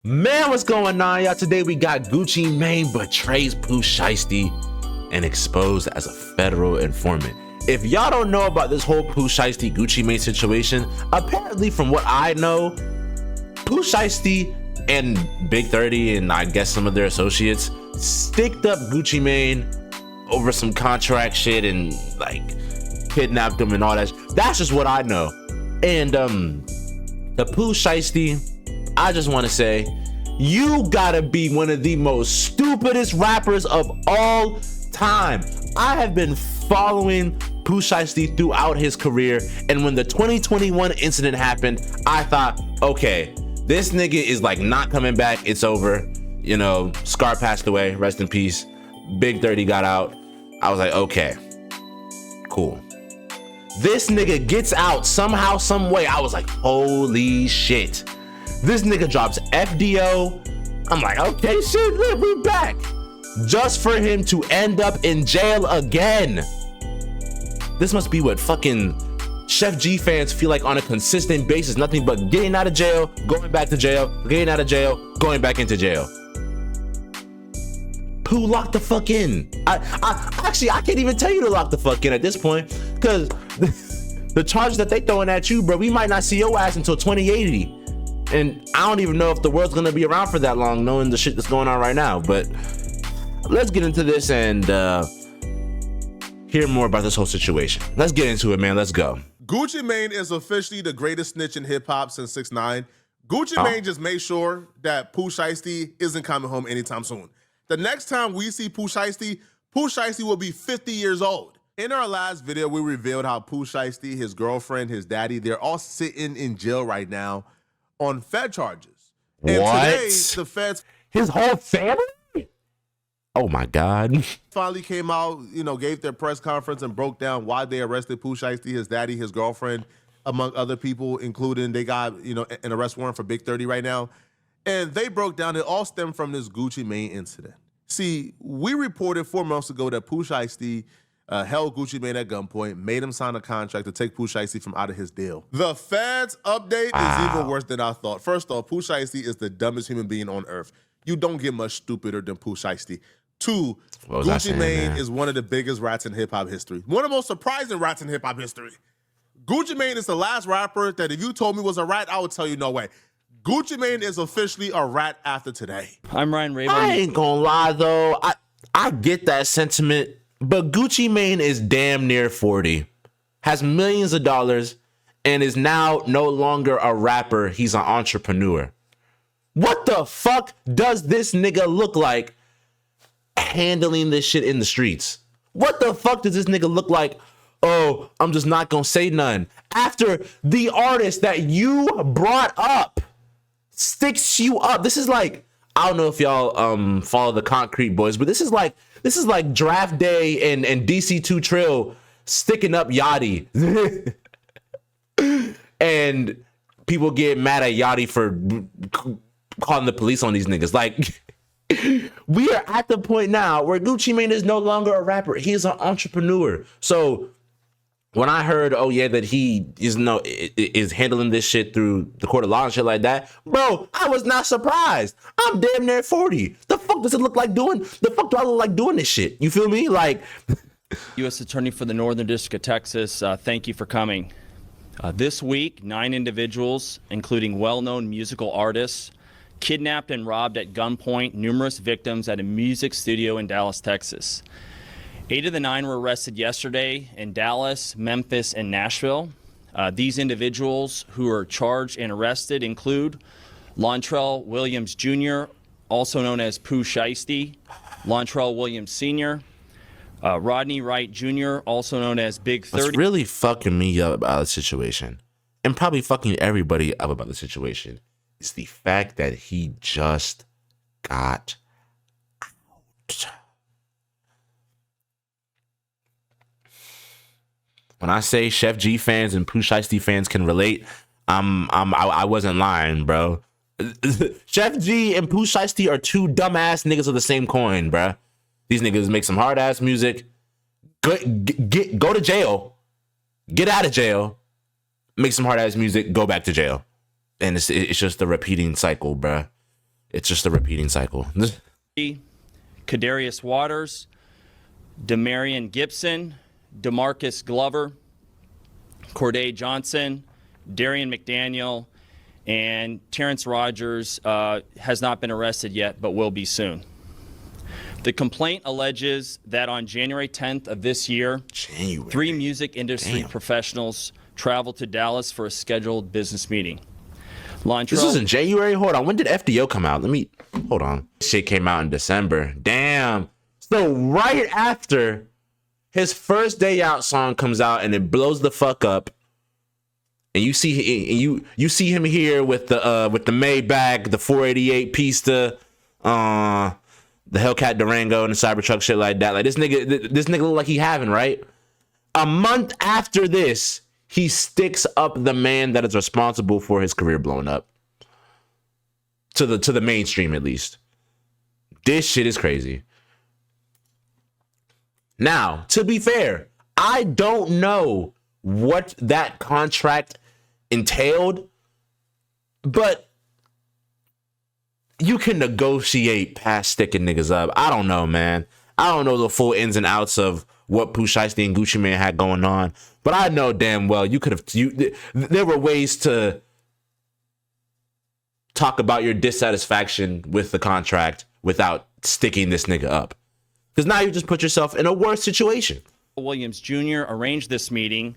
Man, what's going on, y'all? Today we got Gucci Mane betrays Pooh Shiesty and exposed as a federal informant. If y'all don't know about this whole Pooh Shiesty Gucci Mane situation, apparently from what I know, Pooh Shiesty and Big 30 and I guess some of their associates sticked up Gucci Mane over some contract shit and like kidnapped him and all that. That's just what I know. And the Pooh Shiesty, I just want to say, you gotta be one of the most stupidest rappers of all time. I have been following Pooh Shiesty throughout his career, and when the 2021 incident happened, I thought, okay, this nigga is like not coming back. It's over. You know, Scar passed away, rest in peace. Big 30 got out. I was like, okay, cool. This nigga gets out somehow, some way. I was like, holy shit. This nigga drops FDO. I'm like, okay, shit, look, we back. Just for him to end up in jail again. This must be what fucking Chef G fans feel like on a consistent basis. Nothing but getting out of jail, going back to jail, getting out of jail, going back into jail. Pooh, lock the fuck in. I can't even tell you to lock the fuck in at this point, because the charges that they throwing at you, bro, we might not see your ass until 2080. And I don't even know if the world's gonna be around for that long, knowing the shit that's going on right now. But let's get into this and hear more about this whole situation. Let's get into it, man. Let's go. Gucci Mane is officially the greatest snitch in hip hop since 6ix9ine. Gucci Mane just made sure that Pooh Shiesty isn't coming home anytime soon. The next time we see Pooh Shiesty will be 50 years old. In our last video, we revealed how Pooh Shiesty, his girlfriend, his daddy, they're all sitting in jail right now on Fed charges. And what? Today, the feds... His whole family? Oh my God. Finally came out, you know, gave their press conference and broke down why they arrested Pooh Shiesty, his daddy, his girlfriend, among other people, including they got, you know, an arrest warrant for Big 30 right now. And they broke down, it all stemmed from this Gucci Mane incident. See, we reported 4 months ago that Pooh Shiesty held Gucci Mane at gunpoint, made him sign a contract to take Pooh Shiesty from out of his deal. The feds update is even worse than I thought. First off, Pooh Shiesty is the dumbest human being on earth. You don't get much stupider than Pooh Shiesty. 2, Gucci Mane is one of the biggest rats in hip-hop history. One of the most surprising rats in hip-hop history. Gucci Mane is the last rapper that if you told me was a rat, I would tell you no way. Gucci Mane is officially a rat after today. I'm Ryan Raven. I ain't gonna lie though, I get that sentiment, but Gucci Mane is damn near 40, has millions of dollars, and is now no longer a rapper, he's an entrepreneur. What the fuck does this nigga look like handling this shit in the streets? What the fuck does this nigga look like? Oh, I'm just not gonna say none. After the artist that you brought up sticks you up. This is like, I don't know if y'all follow the Concrete Boys, but this is like Draft Day and DC2 Trill sticking up Yachty. And people get mad at Yachty for calling the police on these niggas. Like, we are at the point now where Gucci Mane is no longer a rapper. He is an entrepreneur. So when I heard, oh yeah, that he is handling this shit through the court of law and shit like that, bro, I was not surprised. I'm damn near 40. The fuck does it look like doing? The fuck do I look like doing this shit? You feel me? Like, U.S. Attorney for the Northern District of Texas, thank you for coming. This week, 9 individuals, including well-known musical artists, kidnapped and robbed at gunpoint numerous victims at a music studio in Dallas, Texas. 8 of the 9 were arrested yesterday in Dallas, Memphis, and Nashville. These individuals who are charged and arrested include Lontrell Williams Jr., also known as Pooh Shiesty, Lontrell Williams Sr., Rodney Wright Jr., also known as Big 30. What's really fucking me up about the situation, and probably fucking everybody up about the situation, is the fact that he just got out. When I say Chef G fans and Pooh Shiesty fans can relate, I wasn't lying, bro. Chef G and Pooh Shiesty are 2 dumbass niggas of the same coin, bro. These niggas make some hard ass music, go to jail, get out of jail, make some hard ass music, go back to jail. And it's just a repeating cycle, bruh. It's just a repeating cycle. Kadarius Waters, Demarion Gibson, DeMarcus Glover, Corday Johnson, Darian McDaniel, and Terrence Rogers has not been arrested yet, but will be soon. The complaint alleges that on January 10th of this year, three music industry professionals traveled to Dallas for a scheduled business meeting. This was in January? Hold on. When did FDO come out? Hold on. This shit came out in December. Damn. So right after his first day out song comes out and it blows the fuck up, and you see him here with the Maybach, the 488 Pista, the Hellcat Durango and the Cybertruck, shit like that. Like this nigga look like he having, right? A month after this, he sticks up the man that is responsible for his career blowing up. To the mainstream, at least. This shit is crazy. Now, to be fair, I don't know what that contract entailed, but you can negotiate past sticking niggas up. I don't know, man. I don't know the full ins and outs of what Pooh Shiesty and Gucci Mane had going on, but I know damn well there were ways to talk about your dissatisfaction with the contract without sticking this nigga up. Because now you just put yourself in a worse situation. Williams Jr. arranged this meeting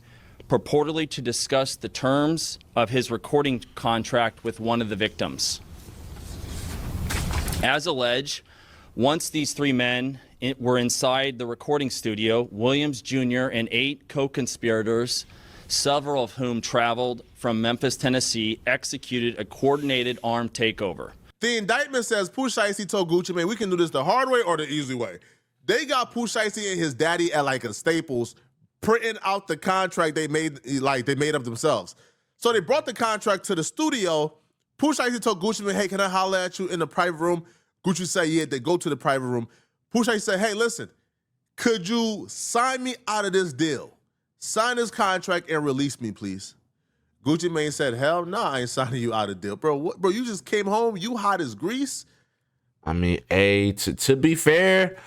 purportedly to discuss the terms of his recording contract with one of the victims. As alleged, once these three men were inside the recording studio, Williams Jr. and 8 co-conspirators, several of whom traveled from Memphis, Tennessee, executed a coordinated armed takeover. The indictment says Pooh Shiesty told Gucci Mane, we can do this the hard way or the easy way. They got Pooh Shiesty and his daddy at like a Staples printing out the contract they made up themselves. So they brought the contract to the studio. Pooh Shiesty told Gucci Mane, hey, can I holler at you in the private room? Gucci said, yeah. They go to the private room. Pooh Shiesty said, hey, listen, could you sign me out of this deal? Sign this contract and release me, please. Gucci Mane said, hell no, I ain't signing you out of the deal. Bro, you just came home, you hot as grease. I mean, to be fair,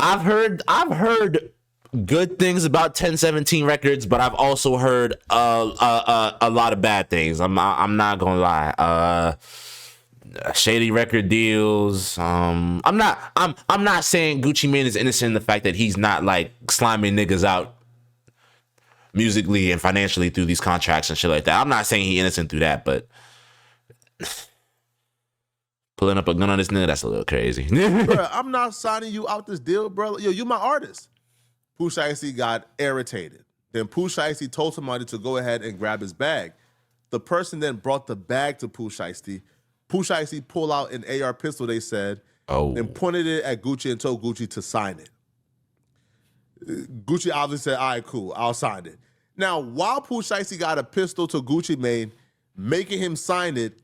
I've heard good things about 1017 Records, but I've also heard a lot of bad things. I'm not gonna lie. Shady record deals. I'm not saying Gucci Mane is innocent in the fact that he's not like sliming niggas out musically and financially through these contracts and shit like that. I'm not saying he's innocent through that, but pulling up a gun on this nigga, that's a little crazy. Bro, I'm not signing you out this deal, bro. Yo, you my artist. Pooh Shiesty got irritated. Then Pooh Shiesty told somebody to go ahead and grab his bag. The person then brought the bag to Pooh Shiesty. Pooh Shiesty pulled out an AR pistol, they said, and pointed it at Gucci and told Gucci to sign it. Gucci obviously said, all right, cool, I'll sign it. Now, while Pooh Shiesty got a pistol to Gucci Mane, making him sign it,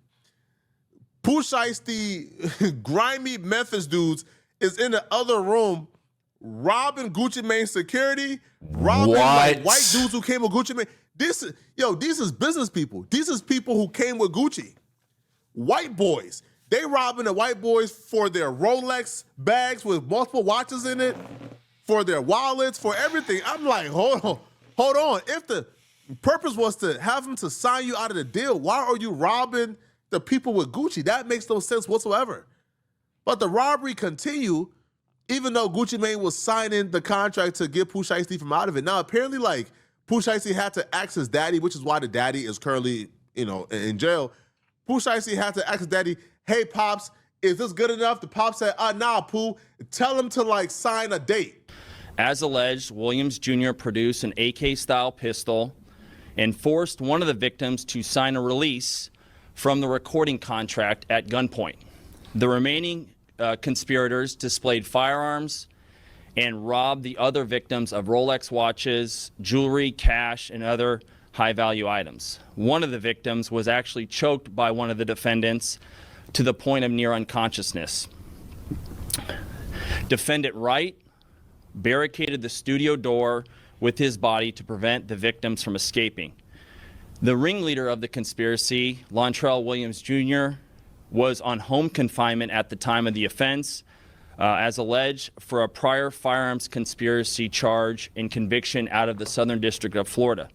Pooh Shiesty, grimy Memphis dudes, is in the other room robbing Gucci Mane's security, robbing like white dudes who came with Gucci Mane. These is business people. These is people who came with Gucci. White boys. They robbing the white boys for their Rolex bags with multiple watches in it, for their wallets, for everything. I'm like, hold on. If the purpose was to have them to sign you out of the deal, why are you robbing the people with Gucci? That makes no sense whatsoever. But the robbery continued, even though Gucci Mane was signing the contract to get Pooh Shiesty from out of it. Now, apparently, like, Pooh Shiesty had to ask his daddy, which is why the daddy is currently, in jail. Pooh Shiesty had to ask his daddy, hey, Pops, is this good enough? The Pops said, nah, Pooh, tell him to, like, sign a date. As alleged, Williams Jr. produced an AK-style pistol and forced one of the victims to sign a release from the recording contract at gunpoint. The remaining conspirators displayed firearms and robbed the other victims of Rolex watches, jewelry, cash, and other high-value items. One of the victims was actually choked by one of the defendants to the point of near unconsciousness. Defendant Wright barricaded the studio door with his body to prevent the victims from escaping. The ringleader of the conspiracy, Lontrell Williams Jr., was on home confinement at the time of the offense, as alleged, for a prior firearms conspiracy charge and conviction out of the Southern District of Florida.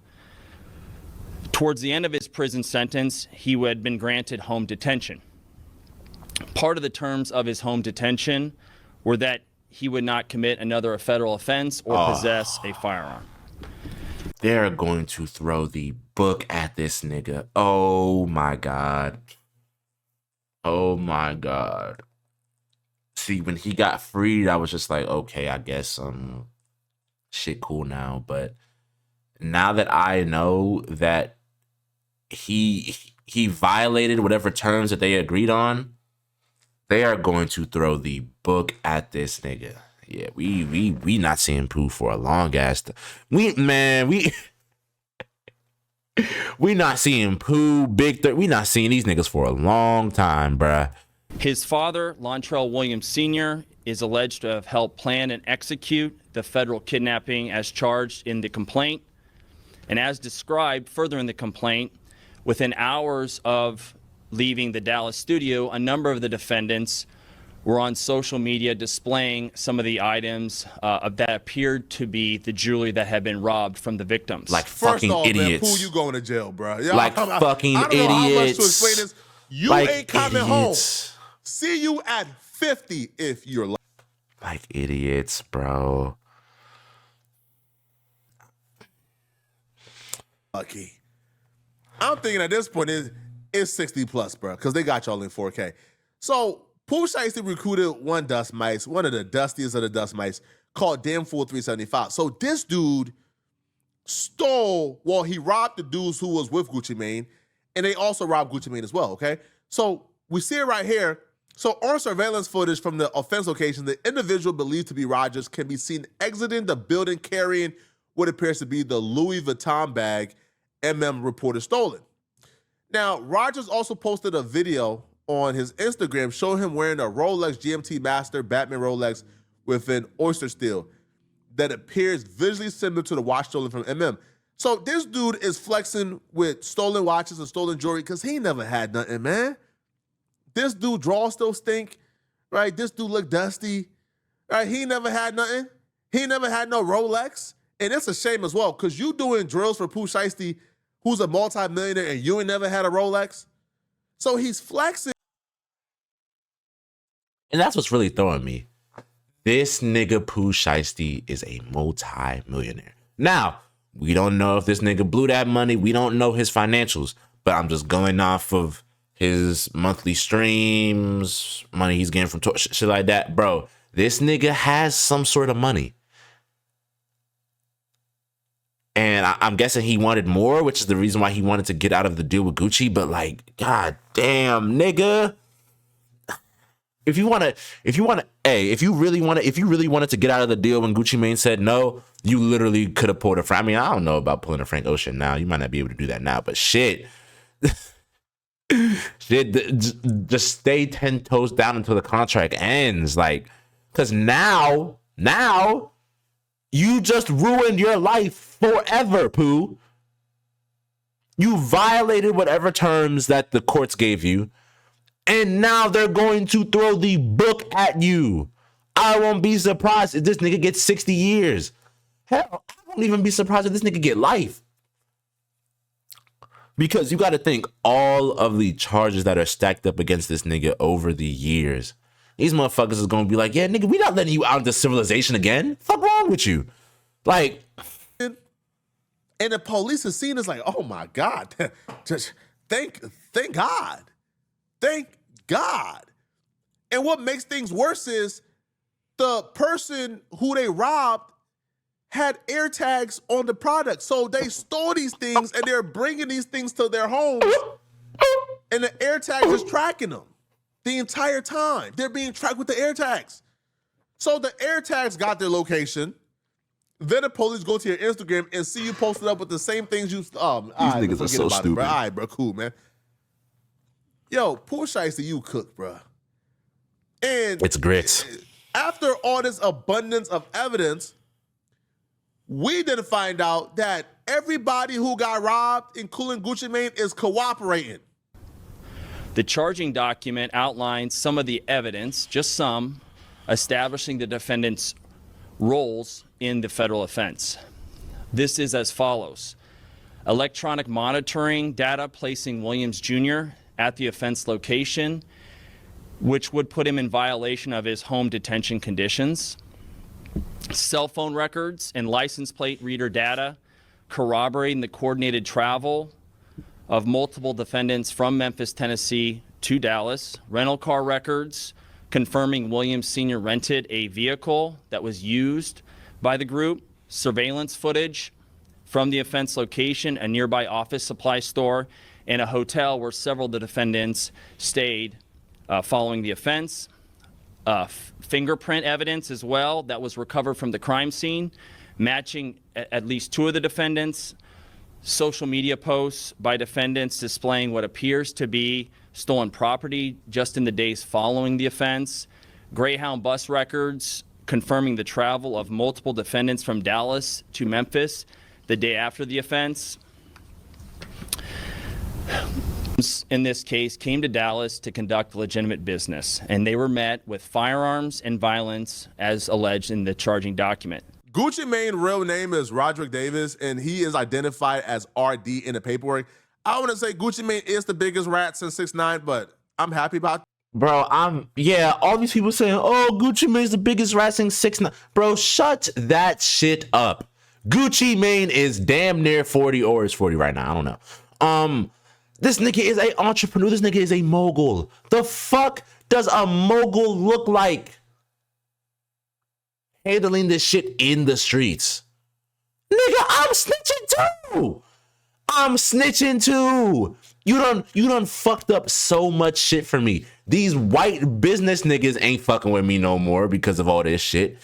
Towards the end of his prison sentence, he had been granted home detention. Part of the terms of his home detention were that he would not commit another federal offense or possess a firearm. They're going to throw the book at this nigga. Oh my God. Oh my God. See, when he got freed, I was just like, okay, I guess shit cool now. But now that I know that he violated whatever terms that they agreed on, they are going to throw the book at this nigga. Yeah, we not seeing Pooh for a long ass we not seeing Pooh, we not seeing these niggas for a long time, bruh. His father, Lontrell Williams Sr., is alleged to have helped plan and execute the federal kidnapping as charged in the complaint. And as described further in the complaint, within hours of leaving the Dallas studio, a number of the defendants were on social media displaying some of the items that appeared to be the jewelry that had been robbed from the victims. Like fucking idiots. Man, Pooh, you going to jail, bro? Like fucking idiots. I don't know how much to explain this. You like ain't coming home. See you at 50 if you're like idiots, bro. Lucky. I'm thinking at this point it's 60 plus, bro, because they got y'all in 4K. So Pooh Shiesty recruited one dust mice, one of the dustiest of the dust mice, called Damn Fool 375. So this dude he robbed the dudes who was with Gucci Mane, and they also robbed Gucci Mane as well, okay? So we see it right here. So on surveillance footage from the offense location, the individual believed to be Rogers can be seen exiting the building carrying what appears to be the Louis Vuitton bag reported stolen. Now, Rogers also posted a video on his Instagram showing him wearing a Rolex GMT Master Batman Rolex with an oyster steel that appears visually similar to the watch stolen from So this dude is flexing with stolen watches and stolen jewelry because he never had nothing, man. This dude draws still stink, right? This dude look dusty, right? He never had nothing. He never had no Rolex. And it's a shame as well because you doing drills for Pooh Shiesty, who's a multimillionaire, and you ain't never had a Rolex. So he's flexing. And that's what's really throwing me. This nigga Pooh Shiesty is a multi-millionaire. Now, we don't know if this nigga blew that money. We don't know his financials. But I'm just going off of his monthly streams, money he's getting from shit like that. Bro, this nigga has some sort of money. And I'm guessing he wanted more, which is the reason why he wanted to get out of the deal with Gucci. But like, god damn, nigga. If you really wanted to get out of the deal when Gucci Mane said no, you literally could have pulled a Frank. I mean, I don't know about pulling a Frank Ocean now. You might not be able to do that now, but shit. Just stay 10 toes down until the contract ends. Like, because now you just ruined your life forever, Pooh. You violated whatever terms that the courts gave you, and now they're going to throw the book at you. I won't be surprised if this nigga gets 60 years. Hell, I won't even be surprised if this nigga get life. Because you got to think all of the charges that are stacked up against this nigga over the years. These motherfuckers is going to be like, yeah, nigga, we not letting you out into civilization again. Fuck wrong with you? Like, and the police are seeing this like, oh my God, just thank God. Thank God. And what makes things worse is the person who they robbed had air tags on the product. So they stole these things and they're bringing these things to their homes, and the air tags is tracking them the entire time. They're being tracked with the air tags. So the air tags got their location. Then the police go to your Instagram and see you posted up with the same things you. These niggas are so stupid. All right, bro, cool, man. Yo, Pooh Shiesty, you cook, bro. And it's grits. After all this abundance of evidence, we didn't find out that everybody who got robbed, including Gucci Mane, is cooperating. The charging document outlines some of the evidence, just some, establishing the defendant's roles in the federal offense. This is as follows. Electronic monitoring data placing Williams Jr. at the offense location, which would put him in violation of his home detention conditions. Cell phone records and license plate reader data corroborating the coordinated travel of multiple defendants from Memphis, Tennessee to Dallas. Rental car records confirming Williams Sr. rented a vehicle that was used by the group. Surveillance footage from the offense location, a nearby office supply store, and a hotel where several of the defendants stayed following the offense. Fingerprint evidence as well that was recovered from the crime scene, matching at least 2 of the defendants. Social media posts by defendants displaying what appears to be stolen property just in the days following the offense. Greyhound bus records confirming the travel of multiple defendants from Dallas to Memphis the day after the offense. In this case, came to Dallas to conduct legitimate business, and they were met with firearms and violence as alleged in the charging document. Gucci Mane's real name is Roderick Davis, and he is identified as RD in the paperwork. I want to say Gucci Mane is the biggest rat since 6ix9ine, but I'm happy about. Bro, all these people saying, oh, Gucci Mane's the biggest rat since 6ix9ine. Bro, shut that shit up. Gucci Mane is damn near 40 or is 40 right now. I don't know. This nigga is a entrepreneur. This nigga is a mogul. The fuck does a mogul look like? Handling this shit in the streets. Nigga, I'm snitching too. I'm snitching too. You done fucked up so much shit for me. These white business niggas ain't fucking with me no more because of all this shit.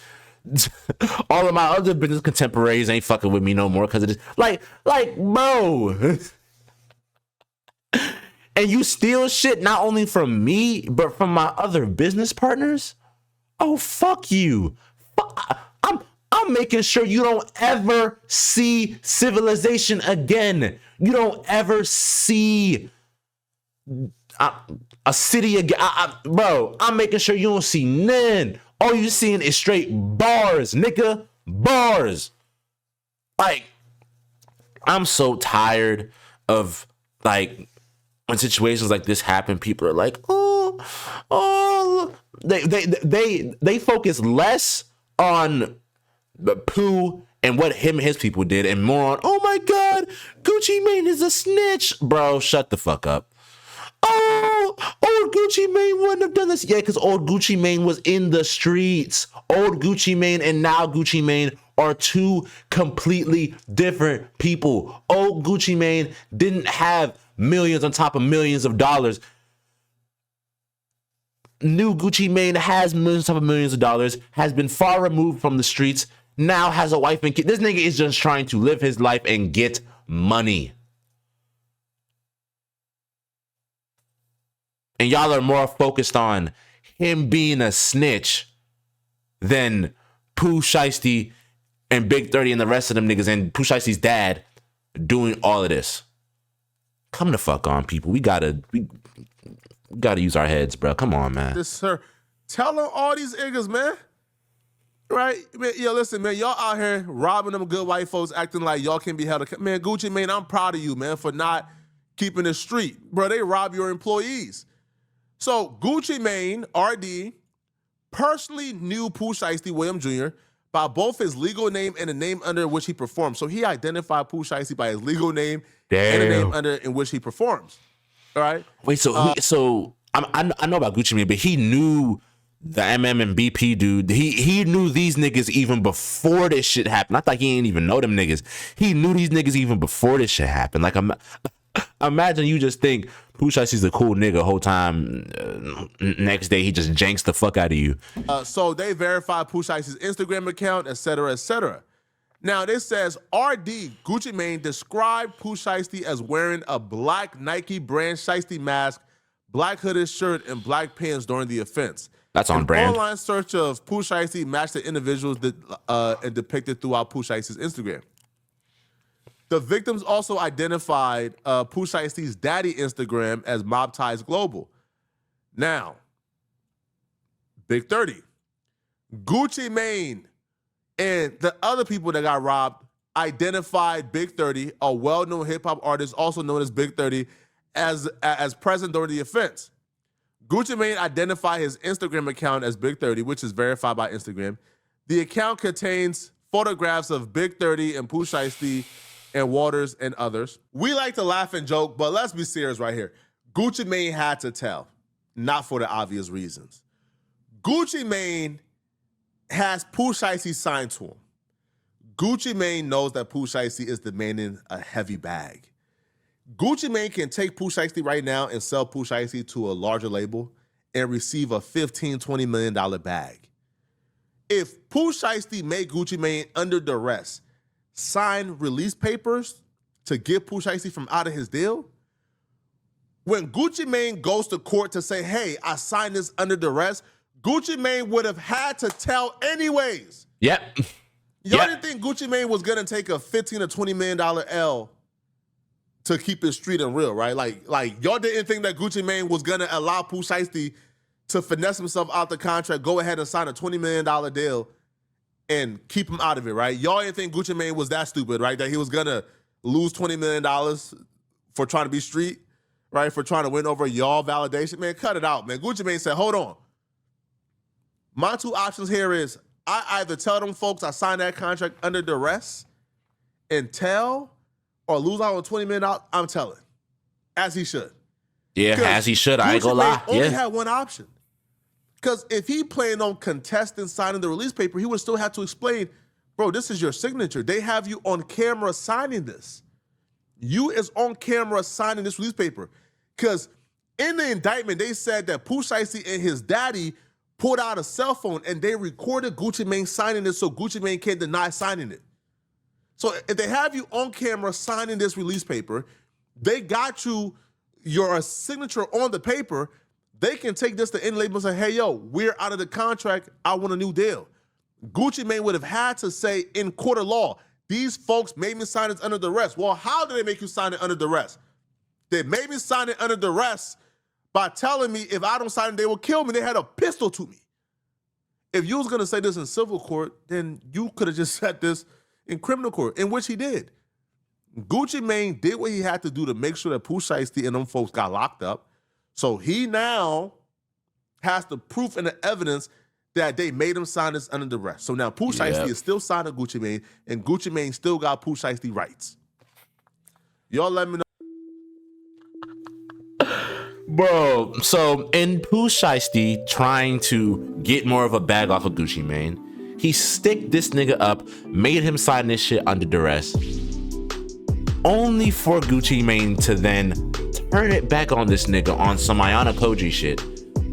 All of my other business contemporaries ain't fucking with me no more because of this. Like, bro. And you steal shit not only from me, but from my other business partners? Oh, fuck you. I'm making sure you don't ever see civilization again. You don't ever see a city again. Bro, I'm making sure you don't see none. All you seeing is straight bars, nigga. Bars. Like, I'm so tired of, like, when situations like this happen, people are like, oh, they focus less on the Pooh and what him and his people did and more on, oh my God, Gucci Mane is a snitch. Bro, shut the fuck up. Oh, old Gucci Mane wouldn't have done this. Yeah, because old Gucci Mane was in the streets. Old Gucci Mane and now Gucci Mane are 2 completely different people. Old Gucci Mane didn't have millions on top of millions of dollars. New Gucci Mane has millions on top of millions of dollars, has been far removed from the streets, now has a wife and kid. This nigga is just trying to live his life and get money. And y'all are more focused on him being a snitch than Pooh Shiesty and Big 30 and the rest of them niggas and Pooh Shiesty's dad doing all of this. Come the fuck on, people. We gotta use our heads, bro. Come on, man. This, sir. Tell them all these niggas, man. Right? Man, yo, listen, man. Y'all out here robbing them good white folks, acting like y'all can be held accountable. Man, Gucci Mane, I'm proud of you, man, for not keeping it street. Bro, they rob your employees. So Gucci Mane, RD, personally knew Pooh Shiesty Williams Jr. by both his legal name and the name under which he performs. So he identified Pooh Shiesty by his legal name and the name under in which he performs. All right. Wait, so I know about Gucci Mane, but he knew the MM and BP dude. He knew these niggas even before this shit happened. I thought he ain't even know them niggas. He knew these niggas even before this shit happened. Like, imagine you just think Pooh Shiesty's a cool nigga whole time. Next day he just janks the fuck out of you. So they verified Pooh Shiesty's Instagram account, et cetera, et cetera. Now, this says RD Gucci Mane described Pooh Shiesty as wearing a black Nike brand Shiesty mask, black hooded shirt, and black pants during the offense. That's on brand. An online search of Pooh Shiesty matched the individuals that depicted throughout Pooh Shiesty's Instagram. The victims also identified Pooh Shiesty's daddy Instagram as Mob Ties Global. Now, Big 30, Gucci Mane, and the other people that got robbed identified Big 30, a well-known hip-hop artist also known as Big 30, as present during the offense. Gucci Mane identified his Instagram account as Big 30, which is verified by Instagram. The account contains photographs of Big 30 and Pooh Shiesty and Waters and others. We like to laugh and joke, but let's be serious right here. Gucci Mane had to tell, not for the obvious reasons. Gucci Mane has Pooh Shiesty signed to him. Gucci Mane knows that Pooh Shiesty is demanding a heavy bag. Gucci Mane can take Pooh Shiesty right now and sell Pooh Shiesty to a larger label and receive a $15-20 million bag. If Pooh Shiesty made Gucci Mane under duress sign release papers to get Pooh Shiesty from out of his deal, when Gucci Mane goes to court to say, hey, I signed this under duress, Gucci Mane would have had to tell anyways. Yep. Y'all didn't think Gucci Mane was gonna take a $15 or $20 million L to keep it street and real, right? Like y'all didn't think that Gucci Mane was gonna allow Pooh Shiesty to finesse himself out the contract, go ahead and sign a $20 million deal and keep him out of it, right? Y'all didn't think Gucci Mane was that stupid, right? That he was gonna lose $20 million for trying to be street, right? For trying to win over y'all validation. Man, cut it out, man. Gucci Mane said, hold on. My two options here is I either tell them folks I signed that contract under duress and tell, or lose out on $20 million. I'm telling, as he should. Yeah, as he should. I ain't gonna lie. Gucci Mane only had one option. Because if he planned on contesting signing the release paper, he would still have to explain, bro, this is your signature. They have you on camera signing this. You is on camera signing this release paper. Because in the indictment, they said that Pooh Shiesty and his daddy pulled out a cell phone and they recorded Gucci Mane signing it so Gucci Mane can't deny signing it. So if they have you on camera signing this release paper, they got you your signature on the paper, they can take this to any label and say, hey, yo, we're out of the contract. I want a new deal. Gucci Mane would have had to say in court of law, these folks made me sign this under duress. Well, how did they make you sign it under duress? They made me sign it under duress by telling me if I don't sign it, they will kill me. They had a pistol to me. If you was going to say this in civil court, then you could have just said this in criminal court, in which he did. Gucci Mane did what he had to do to make sure that Pooh Shiesty and them folks got locked up. So he now has the proof and the evidence that they made him sign this under duress. So now Pooh Shiesty is still signing Gucci Mane, and Gucci Mane still got Pooh Shiesty rights. Y'all let me know. Bro, so in Pooh Shiesty trying to get more of a bag off of Gucci Mane, he sticked this nigga up, made him sign this shit under duress, only for Gucci Mane to then turn it back on this nigga on some Ayana Koji shit.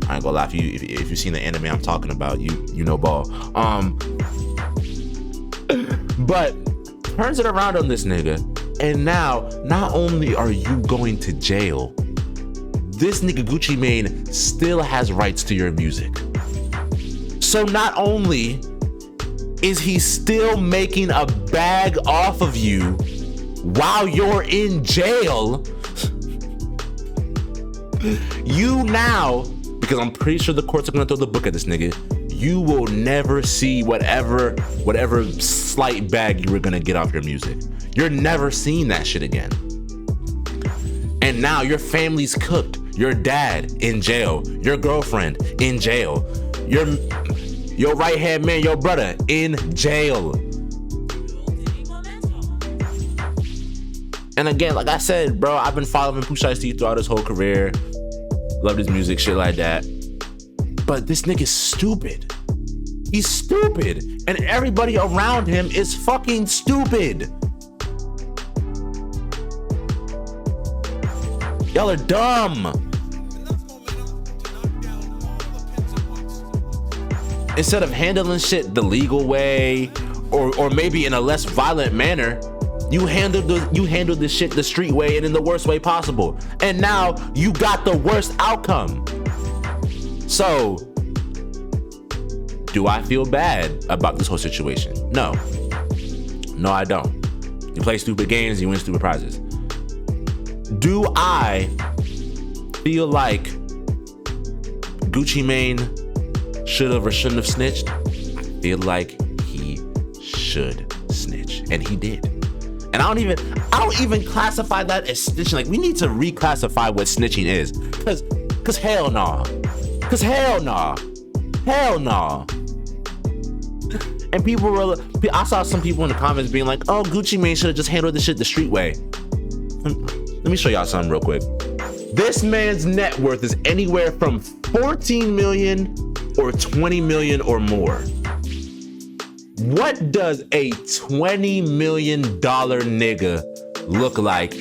I ain't gonna lie, if you've seen the anime I'm talking about, you know ball. But turns it around on this nigga, and now not only are you going to jail, this nigga Gucci Mane still has rights to your music. So not only is he still making a bag off of you while you're in jail, you now, because I'm pretty sure the courts are gonna throw the book at this nigga, you will never see whatever slight bag you were gonna get off your music. You're never seeing that shit again. And now your family's cooked. Your dad in jail, your girlfriend in jail, your right hand man, your brother in jail. And again, like I said, bro, I've been following Pooh Shiesty throughout his whole career. Loved his music, shit like that. But this nigga's stupid. He's stupid. And everybody around him is fucking stupid. Y'all are dumb. Instead of handling shit the legal way, or maybe in a less violent manner, you handled the shit the street way and in the worst way possible. And now you got the worst outcome. So, do I feel bad about this whole situation? No. No, I don't. You play stupid games, you win stupid prizes. Do I feel like Gucci Mane should have or shouldn't have snitched? I feel like he should snitch, and he did. And I don't even classify that as snitching. Like, we need to reclassify what snitching is, cause hell nah, hell nah. And I saw some people in the comments being like, "Oh, Gucci Mane should have just handled this shit the street way." Let me show y'all something real quick. This man's net worth is anywhere from 14 million or 20 million or more. What does a $20 million nigga look like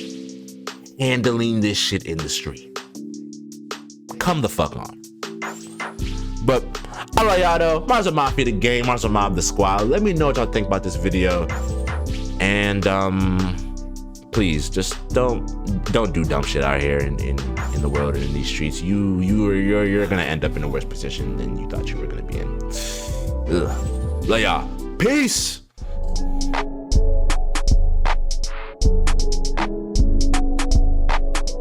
handling this shit in the street? Come the fuck on. But all right, y'all though. Marso Mafia the game, Marso Mob the squad. Let me know what y'all think about this video. And please just don't do dumb shit out here in the world and in these streets. You're gonna end up in a worse position than you thought you were gonna be in. Ugh. Love y'all. Peace.